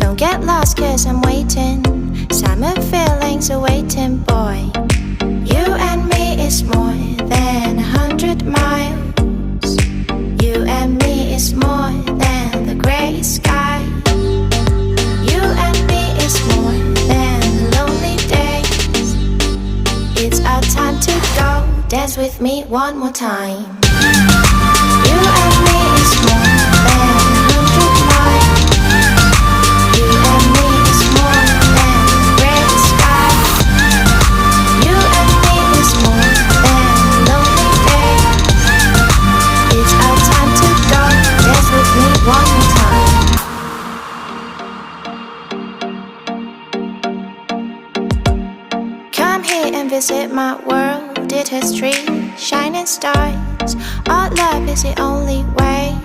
Don't get lost cause I'm waiting. Summer feelings are waiting, boy. You and me is more than 100 miles. You and me is more than the gray sky. You and me is more than lonely days. It's our time to go. Dance with me one more time. You and me is more than 100 miles. You and me is more than gray sky. You and me is more than lonely days. It's our time to go. Dance with me one more time. Come here and visit my world. It has trees, shining stars. Our love is the only way.